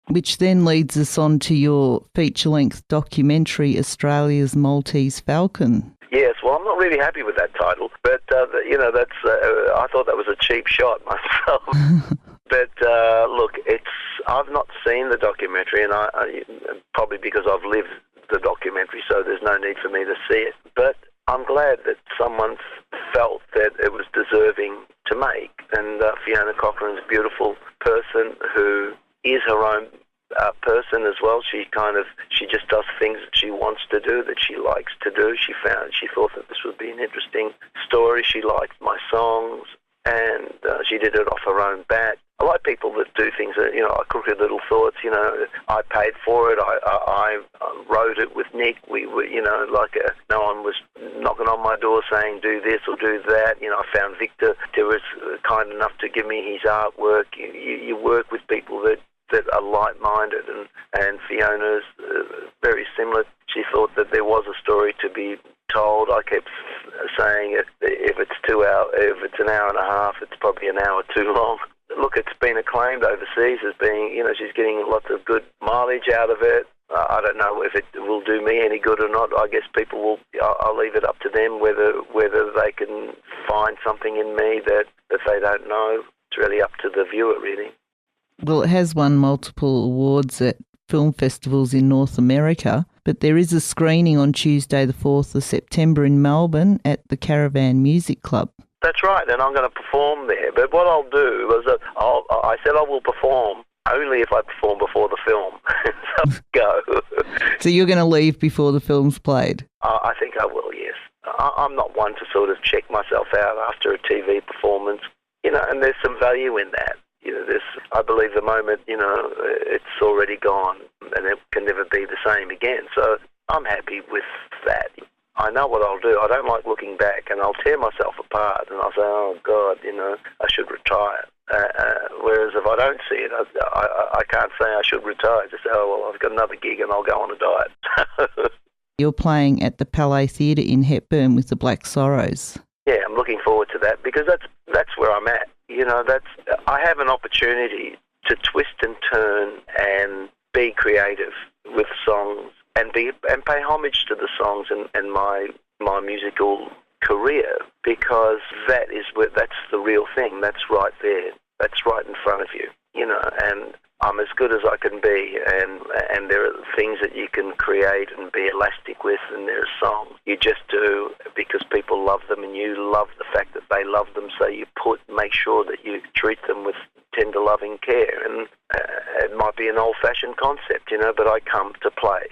which then leads us on to your feature-length documentary, Australia's Maltese Falcon. Yes, well, I'm not really happy with that title, but, that's I thought that was a cheap shot myself. But, look, I've not seen the documentary, and I probably because I've lived the documentary, so there's no need for me to see it. But I'm glad that someone felt that it was deserving to make. And Fiona Cochrane's a beautiful person who is her own person as well. She just does things that she wants to do, that she likes to do. She thought that this would be an interesting story. She liked my songs, and she did it off her own bat. I like people that do things that, Crooked Little Thoughts, I paid for it. I wrote it with Nick. We were, no one was knocking on my door saying, do this or do that. I found Victor, who was kind enough to give me his artwork. You work with people that are like-minded, and Fiona's very similar. She thought that there was a story to be told. I kept saying if it's an hour and a half, it's probably an hour too long. Look, it's been acclaimed overseas as being, she's getting lots of good mileage out of it. I don't know if it will do me any good or not. I guess people will. I'll leave it up to them whether they can find something in me that they don't know. It's really up to the viewer, really. Well, it has won multiple awards at film festivals in North America, but there is a screening on Tuesday the 4th of September in Melbourne at the Caravan Music Club. That's right, and I'm going to perform there. But what I'll do is I said I will perform only if I perform before the film. So go. So you're going to leave before the film's played? I think I will, yes. I'm not one to sort of check myself out after a TV performance, and there's some value in that. I believe the moment, it's already gone and it can never be the same again. So I'm happy with that. I know what I'll do. I don't like looking back, and I'll tear myself apart and I'll say, oh, God, I should retire. Whereas if I don't see it, I can't say I should retire. Just say, oh, well, I've got another gig and I'll go on a diet. You're playing at the Palais Theatre in Hepburn with the Black Sorrows. Yeah, I'm looking forward to that because that's where I'm at. I have an opportunity to twist and turn and be creative with songs and pay homage to the songs and my musical career, because that's the real thing. That's right there. That's right in front of you. And I'm as good as I can be, and there are things that you can create and be elastic with, and there are songs you just do because people love them, and you love the fact that they love them, so you make sure that you treat them with tender, loving care. And it might be an old-fashioned concept, but I come to play,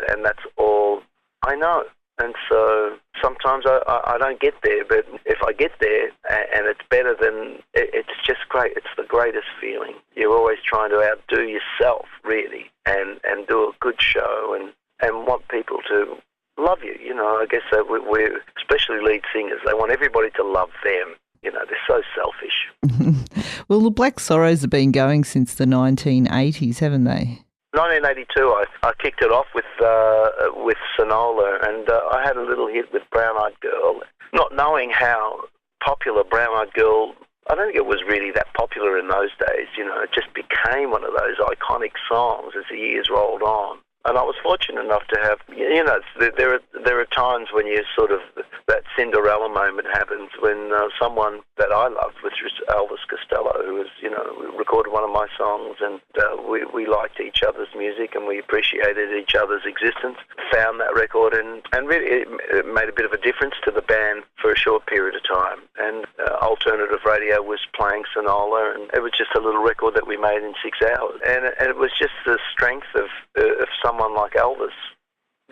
and that's all I know. And so sometimes I don't get there, but if I get there and it's better, then it's just great. It's the greatest feeling. You're always trying to outdo yourself, really, and do a good show and want people to love you. I guess we're, especially lead singers, they want everybody to love them. They're so selfish. Well, the Black Sorrows have been going since the 1980s, haven't they? 1982, I kicked it off with Sonola, and I had a little hit with Brown Eyed Girl, not knowing how popular Brown Eyed Girl. I don't think it was really that popular in those days. It just became one of those iconic songs as the years rolled on. And I was fortunate enough to have, there are times when you sort of, that Cinderella moment happens when someone that I loved, which was Elvis Costello, who was, recorded one of my songs, and we liked each other's music and we appreciated each other's existence, found that record, and really it made a bit of a difference to the band for a short period of time. And alternative radio was playing Sonola, and it was just a little record that we made in 6 hours. And it was just the strength of someone like Elvis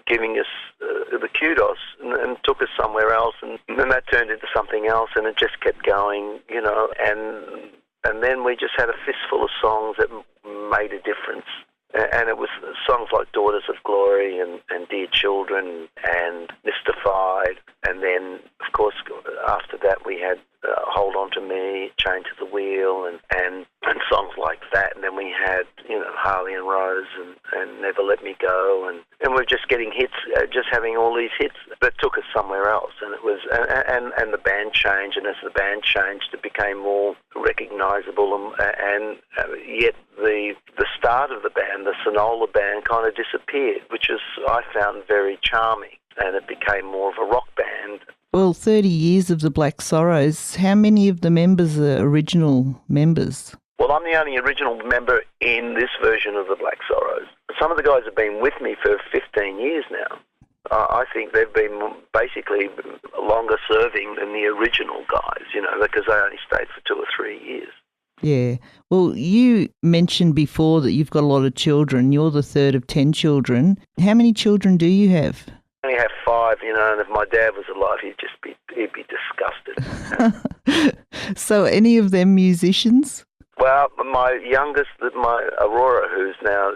giving us the kudos and took us somewhere else, and then that turned into something else, and it just kept going, and then we just had a fistful of songs that made a difference. And it was songs like Daughters of Glory and Dear Children and Mystified. And then, of course, after that we had Hold On To Me, Chained To The Wheel, and songs like that. And then we had, Harley and Rose and Never Let Me Go. And we're just getting hits, just having all these hits that took us somewhere else. And it was, and the band changed. And as the band changed, it became more recognisable. And yet the start of the band, the Sonola band, kind of disappeared, which I found very charming, and it became more of a rock band. Well, 30 years of the Black Sorrows, how many of the members are original members? Well, I'm the only original member in this version of the Black Sorrows. Some of the guys have been with me for 15 years now. I think they've been basically longer serving than the original guys, because they only stayed for 2 or 3 years. Yeah. Well, you mentioned before that you've got a lot of children. You're the third of 10 children. How many children do you have? I only have 5, and if my dad was alive, he'd be disgusted. So any of them musicians? Well, my youngest, my Aurora, who's now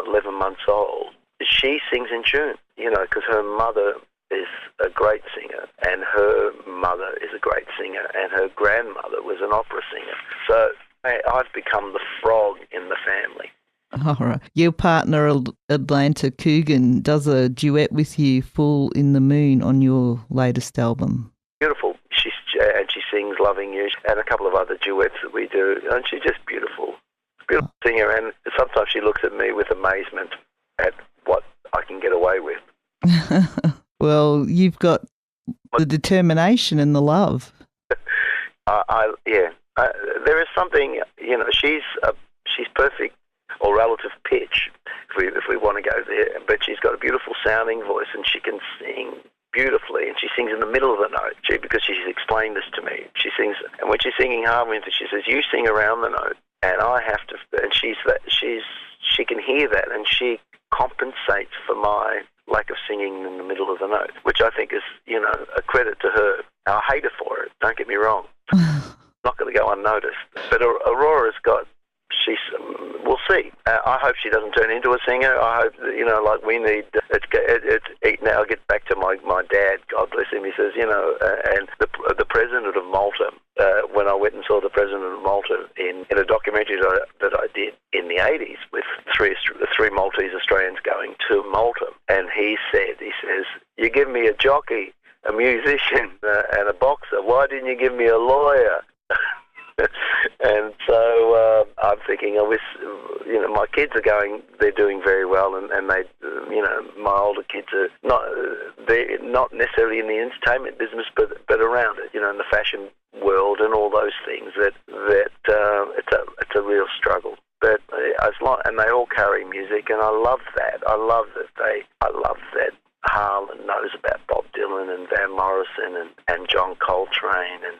11 months old, she sings in tune, because her mother is a great singer, and her mother is a great singer, and her grandmother was an opera singer. So I've become the frog in the family. All right. Your partner, Atlanta Coogan, does a duet with you, Fool in the Moon, on your latest album. Beautiful. She sings Loving You, and a couple of other duets that we do, and she's just beautiful. Beautiful singer, and sometimes she looks at me with amazement at what I can get away with. Well, you've got the determination and the love. There is something, she's perfect or relative pitch, if we want to go there, but she's got a beautiful sounding voice, and she can sing beautifully, and she sings in the middle of the note, because she's explained this to me. She sings, and when she's singing harmonies, she says, "You sing around the note," and I have to, and she can hear that, and she compensates for my lack of singing in the middle of the note, which I think is, a credit to her. I hate her for it, don't get me wrong. Not going to go unnoticed. But Aurora's got, we'll see. I hope she doesn't turn into a singer. I hope, we need, now I'll get back to my dad, God bless him. He says, and the president of Malta, when I went and saw the president of Malta in a documentary that I did in the 80s with three Maltese Australians going to Malta, and he says, "You give me a jockey, a musician, and a boxer. Why didn't you give me a lawyer?" And so I'm thinking, I wish, my kids they're doing very well, and they, my older kids are they're not necessarily in the entertainment business, but around it, in the fashion world and all those things. That it's a real struggle. But and they all carry music, and I love that. I love that Harlan knows about Bob Dylan and Van Morrison and John Coltrane, and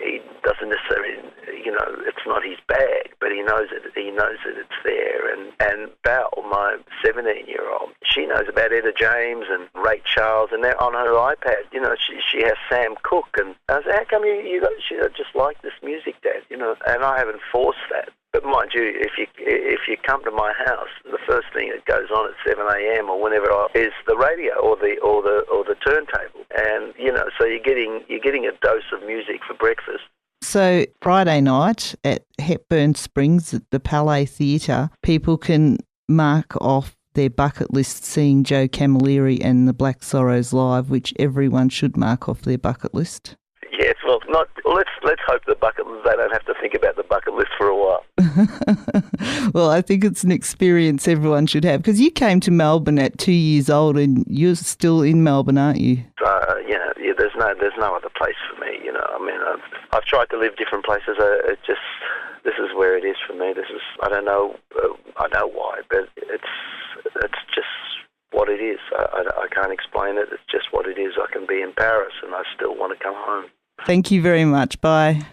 he doesn't necessarily, it's not his bag, but he knows that it's there. And Belle, my 17-year-old, she knows about Etta James and Ray Charles, and they're on her iPad. She has Sam Cooke, and I said, "How come she just like this music, Dad?" And I haven't forced that. But mind you, if you come to my house, the first thing that goes on at 7 a.m. or whenever is the radio or the turntable, and so you're getting a dose of music for breakfast. So Friday night at Hepburn Springs at the Palais Theatre, people can mark off their bucket list seeing Joe Camilleri and the Black Sorrows live, which everyone should mark off their bucket list. Yes, well, let's hope they don't have to think about the bucket list for a while. Well, I think it's an experience everyone should have, because you came to Melbourne at 2 years old, and you're still in Melbourne, aren't you? There's no other place for me. I've tried to live different places. This is where it is for me. I don't know why, but it's just what it is. I can't explain it. It's just what it is. I can be in Paris, and I still want to come home. Thank you very much. Bye.